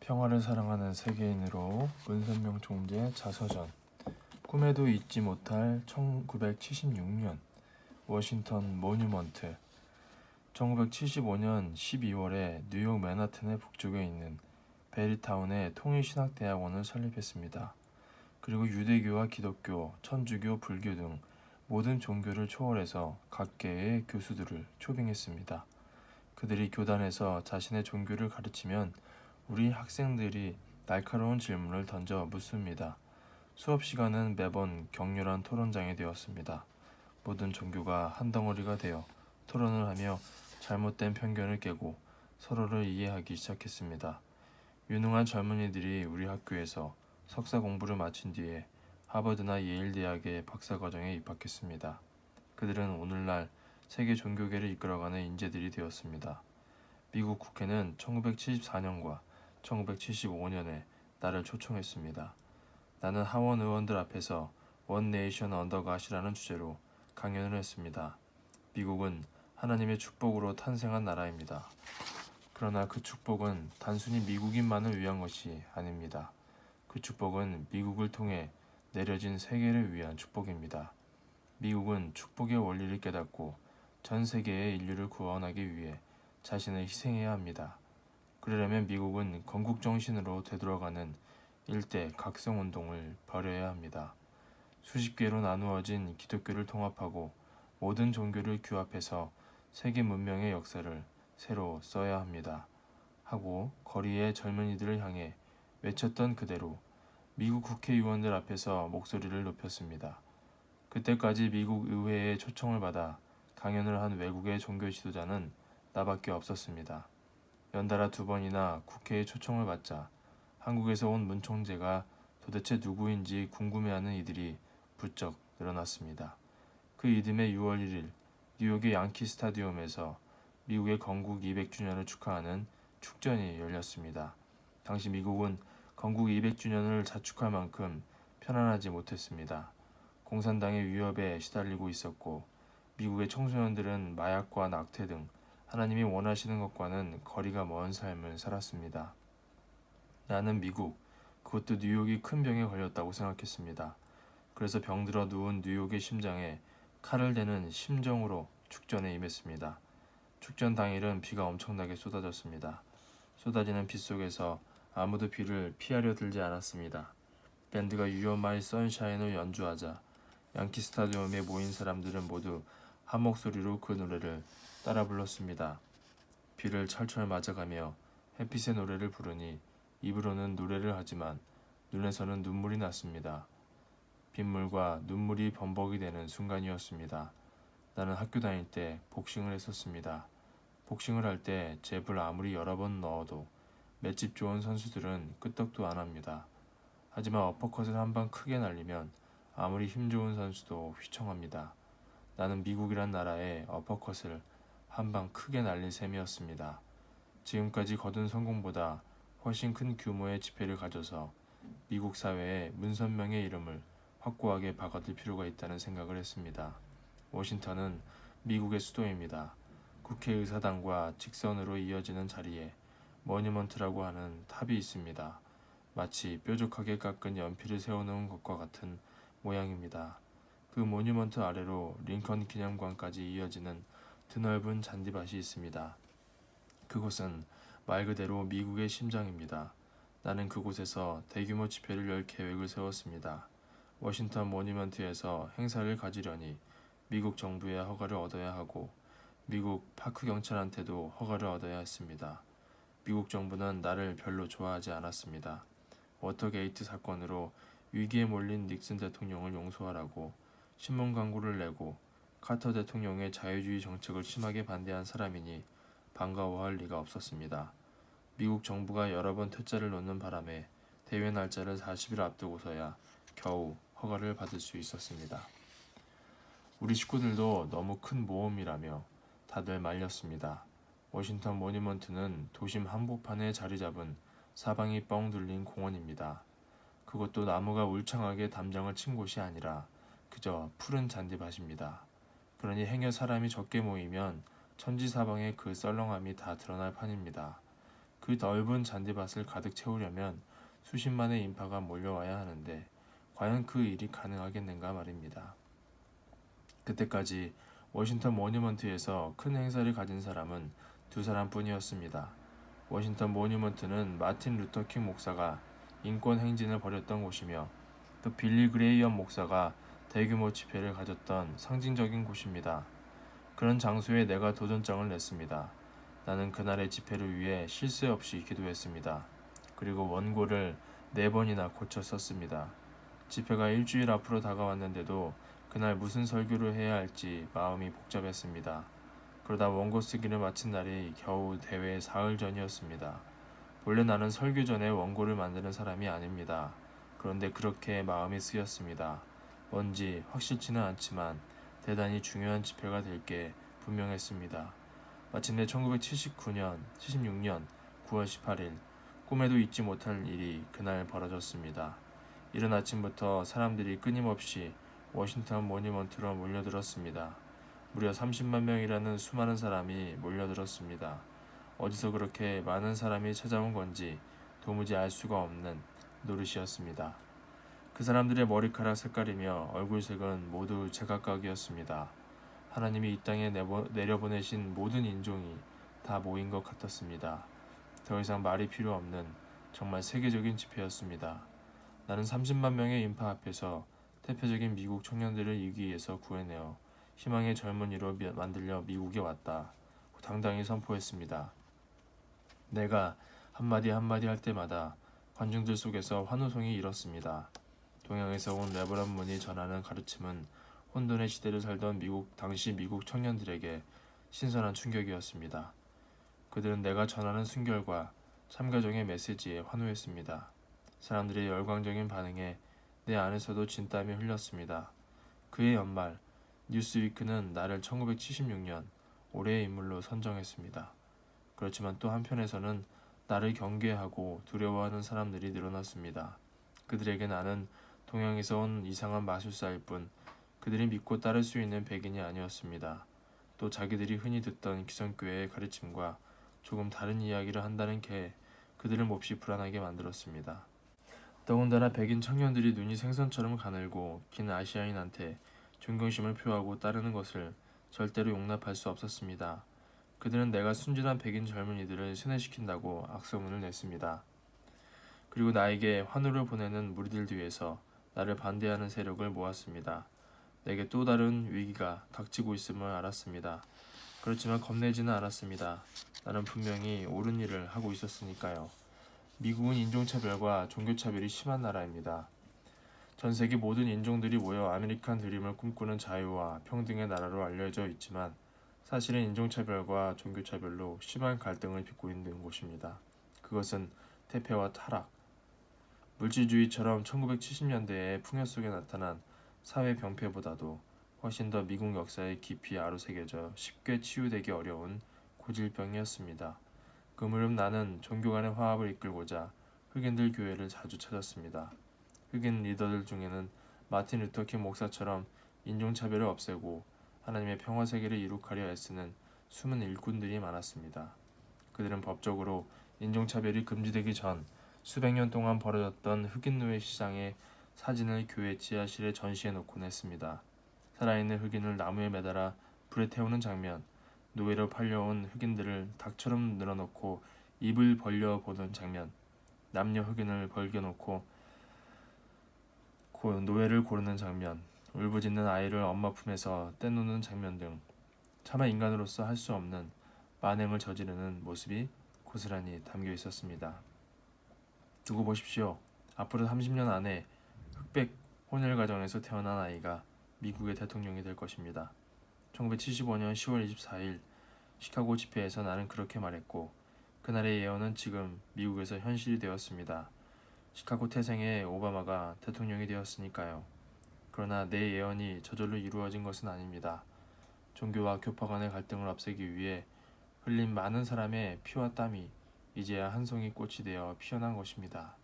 평화를 사랑하는 세계인으로 문선명 총재 자서전. 꿈에도 잊지 못할 1976년 워싱턴 모뉴먼트. 1975년 12월에 뉴욕 맨하튼의 북쪽에 있는 베리타운에 통일신학대학원을 설립했습니다. 그리고 유대교와 기독교, 천주교, 불교 등 모든 종교를 초월해서 각계의 교수들을 초빙했습니다. 그들이 교단에서 자신의 종교를 가르치면 우리 학생들이 날카로운 질문을 던져 묻습니다. 수업 시간은 매번 격렬한 토론장이 되었습니다. 모든 종교가 한 덩어리가 되어 토론을 하며 잘못된 편견을 깨고 서로를 이해하기 시작했습니다. 유능한 젊은이들이 우리 학교에서 석사 공부를 마친 뒤에 하버드나 예일 대학의 박사과정에 입학했습니다. 그들은 오늘날 세계 종교계를 이끌어가는 인재들이 되었습니다. 미국 국회는 1974년과 1975년에 나를 초청했습니다. 나는 하원 의원들 앞에서 원 네이션 언더 갓이라는 주제로 강연을 했습니다. 미국은 하나님의 축복으로 탄생한 나라입니다. 그러나 그 축복은 단순히 미국인만을 위한 것이 아닙니다. 그 축복은 미국을 통해 내려진 세계를 위한 축복입니다. 미국은 축복의 원리를 깨닫고 전 세계의 인류를 구원하기 위해 자신을 희생해야 합니다. 그러려면 미국은 건국 정신으로 되돌아가는 일대 각성운동을 벌여야 합니다. 수십 개로 나누어진 기독교를 통합하고 모든 종교를 규합해서 세계 문명의 역사를 새로 써야 합니다. 하고 거리의 젊은이들을 향해 외쳤던 그대로 미국 국회의원들 앞에서 목소리를 높였습니다. 그때까지 미국 의회의 초청을 받아 강연을 한 외국의 종교 지도자는 나밖에 없었습니다. 연달아 2번이나 국회의 초청을 받자 한국에서 온 문 총재가 도대체 누구인지 궁금해하는 이들이 부쩍 늘어났습니다. 그 이듬해 6월 1일 뉴욕의 양키 스타디움에서 미국의 건국 200주년을 축하하는 축전이 열렸습니다. 당시 미국은 건국 200주년을 자축할 만큼 편안하지 못했습니다. 공산당의 위협에 시달리고 있었고 미국의 청소년들은 마약과 낙태 등 하나님이 원하시는 것과는 거리가 먼 삶을 살았습니다. 나는 미국, 그것도 뉴욕이 큰 병에 걸렸다고 생각했습니다. 그래서 병들어 누운 뉴욕의 심장에 칼을 대는 심정으로 축전에 임했습니다. 축전 당일은 비가 엄청나게 쏟아졌습니다. 쏟아지는 비 속에서 아무도 비를 피하려 들지 않았습니다. 밴드가 You Are My Sunshine을 연주하자 양키 스타디움에 모인 사람들은 모두 한 목소리로 그 노래를 따라 불렀습니다. 비를 철철 맞아가며 햇빛의 노래를 부르니 입으로는 노래를 하지만 눈에서는 눈물이 났습니다. 빗물과 눈물이 범벅이 되는 순간이었습니다. 나는 학교 다닐 때 복싱을 했었습니다. 복싱을 할 때 잽을 아무리 여러 번 넣어도 맷집 좋은 선수들은 끄떡도 안 합니다. 하지만 어퍼컷을 한 방 크게 날리면 아무리 힘 좋은 선수도 휘청합니다. 나는 미국이란 나라의 어퍼컷을 한 방 크게 날린 셈이었습니다. 지금까지 거둔 성공보다 훨씬 큰 규모의 지폐를 가져서 미국 사회에 문선명의 이름을 확고하게 박아둘 필요가 있다는 생각을 했습니다. 워싱턴은 미국의 수도입니다. 국회의사당과 직선으로 이어지는 자리에 모뉴먼트라고 하는 탑이 있습니다. 마치 뾰족하게 깎은 연필을 세워놓은 것과 같은 모양입니다. 그 모뉴먼트 아래로 링컨 기념관까지 이어지는 드넓은 잔디밭이 있습니다. 그곳은 말 그대로 미국의 심장입니다. 나는 그곳에서 대규모 집회를 열 계획을 세웠습니다. 워싱턴 모뉴먼트에서 행사를 가지려니 미국 정부의 허가를 얻어야 하고 미국 파크 경찰한테도 허가를 얻어야 했습니다. 미국 정부는 나를 별로 좋아하지 않았습니다. 워터게이트 사건으로 위기에 몰린 닉슨 대통령을 용서하라고 신문 광고를 내고 카터 대통령의 자유주의 정책을 심하게 반대한 사람이니 반가워할 리가 없었습니다. 미국 정부가 여러 번 퇴짜를 놓는 바람에 대회 날짜를 40일 앞두고서야 겨우 허가를 받을 수 있었습니다. 우리 식구들도 너무 큰 모험이라며 다들 말렸습니다. 워싱턴 모뉴먼트는 도심 한복판에 자리 잡은 사방이 뻥 뚫린 공원입니다. 그것도 나무가 울창하게 담장을 친 곳이 아니라 그저 푸른 잔디밭입니다. 그러니 행여 사람이 적게 모이면 천지사방의 그 썰렁함이 다 드러날 판입니다. 그 그 넓은 잔디밭을 가득 채우려면 수십만의 인파가 몰려와야 하는데 과연 그 일이 가능하겠는가 말입니다. 그때까지 워싱턴 모뉴먼트에서 큰 행사를 가진 사람은 두 사람뿐이었습니다. 워싱턴 모뉴먼트는 마틴 루터 킹 목사가 인권 행진을 벌였던 곳이며 또 빌리 그레이엄 목사가 대규모 집회를 가졌던 상징적인 곳입니다. 그런 장소에 내가 도전장을 냈습니다. 나는 그날의 집회를 위해 쉴 새 없이 기도했습니다. 그리고 원고를 4번이나 고쳐 썼습니다. 집회가 일주일 앞으로 다가왔는데도 그날 무슨 설교를 해야 할지 마음이 복잡했습니다. 그러다 원고 쓰기를 마친 날이 겨우 대회 사흘 전이었습니다. 원래 나는 설교 전에 원고를 만드는 사람이 아닙니다. 그런데 그렇게 마음이 쓰였습니다. 뭔지 확실치는 않지만 대단히 중요한 집회가 될 게 분명했습니다. 마침내 1976년 9월 18일 꿈에도 잊지 못할 일이 그날 벌어졌습니다. 이른 아침부터 사람들이 끊임없이 워싱턴 모니먼트로 몰려들었습니다. 무려 30만 명이라는 수많은 사람이 몰려들었습니다. 어디서 그렇게 많은 사람이 찾아온 건지 도무지 알 수가 없는 노릇이었습니다. 그 사람들의 머리카락 색깔이며 얼굴색은 모두 제각각이었습니다. 하나님이 이 땅에 내려보내신 모든 인종이 다 모인 것 같았습니다. 더 이상 말이 필요 없는 정말 세계적인 집회였습니다. 나는 30만 명의 인파 앞에서 대표적인 미국 청년들을 이기 위해서 구해내어 희망의 젊은이로 만들려 미국에 왔다. 당당히 선포했습니다. 내가 한마디 한마디 할 때마다 관중들 속에서 환호성이 일었습니다. 동양에서 온 레버런 문이 전하는 가르침은 혼돈의 시대를 살던 당시 미국 청년들에게 신선한 충격이었습니다. 그들은 내가 전하는 순결과 참가정의 메시지에 환호했습니다. 사람들의 열광적인 반응에 내 안에서도 진땀이 흘렸습니다. 그해 연말 뉴스위크는 나를 1976년 올해의 인물로 선정했습니다. 그렇지만 또 한편에서는 나를 경계하고 두려워하는 사람들이 늘어났습니다. 그들에게 나는 동양에서 온 이상한 마술사일 뿐 그들이 믿고 따를 수 있는 백인이 아니었습니다. 또 자기들이 흔히 듣던 기성교회의 가르침과 조금 다른 이야기를 한다는 게 그들을 몹시 불안하게 만들었습니다. 더군다나 백인 청년들이 눈이 생선처럼 가늘고 긴 아시아인한테 존경심을 표하고 따르는 것을 절대로 용납할 수 없었습니다. 그들은 내가 순진한 백인 젊은이들을 세뇌시킨다고 악소문을 냈습니다. 그리고 나에게 환호를 보내는 무리들 뒤에서 나를 반대하는 세력을 모았습니다. 내게 또 다른 위기가 닥치고 있음을 알았습니다. 그렇지만 겁내지는 않았습니다. 나는 분명히 옳은 일을 하고 있었으니까요. 미국은 인종차별과 종교차별이 심한 나라입니다. 전 세계 모든 인종들이 모여 아메리칸 드림을 꿈꾸는 자유와 평등의 나라로 알려져 있지만 사실은 인종차별과 종교차별로 심한 갈등을 빚고 있는 곳입니다. 그것은 태폐와 타락, 물질주의처럼 1970년대의 풍요 속에 나타난 사회 병폐보다도 훨씬 더 미국 역사에 깊이 아로새겨져 쉽게 치유되기 어려운 고질병이었습니다. 그 무렵 나는 종교 간의 화합을 이끌고자 흑인들 교회를 자주 찾았습니다. 흑인 리더들 중에는 마틴 루터 킹 목사처럼 인종차별을 없애고 하나님의 평화세계를 이룩하려 애쓰는 숨은 일꾼들이 많았습니다. 그들은 법적으로 인종차별이 금지되기 전 수백 년 동안 벌어졌던 흑인 노예 시장의 사진을 교회 지하실에 전시해 놓곤 했습니다. 살아있는 흑인을 나무에 매달아 불에 태우는 장면, 노예로 팔려온 흑인들을 닭처럼 늘어놓고 입을 벌려 보는 장면, 남녀 흑인을 벌겨놓고 노예를 고르는 장면, 울부짖는 아이를 엄마 품에서 떼놓는 장면 등 차마 인간으로서 할 수 없는 만행을 저지르는 모습이 고스란히 담겨 있었습니다. 두고 보십시오. 앞으로 30년 안에 흑백 혼혈 가정에서 태어난 아이가 미국의 대통령이 될 것입니다. 1975년 10월 24일 시카고 집회에서 나는 그렇게 말했고 그날의 예언은 지금 미국에서 현실이 되었습니다. 시카고 태생의 오바마가 대통령이 되었으니까요. 그러나 내 예언이 저절로 이루어진 것은 아닙니다. 종교와 교파 간의 갈등을 없애기 위해 흘린 많은 사람의 피와 땀이 이제야 한 송이 꽃이 되어 피어난 것입니다.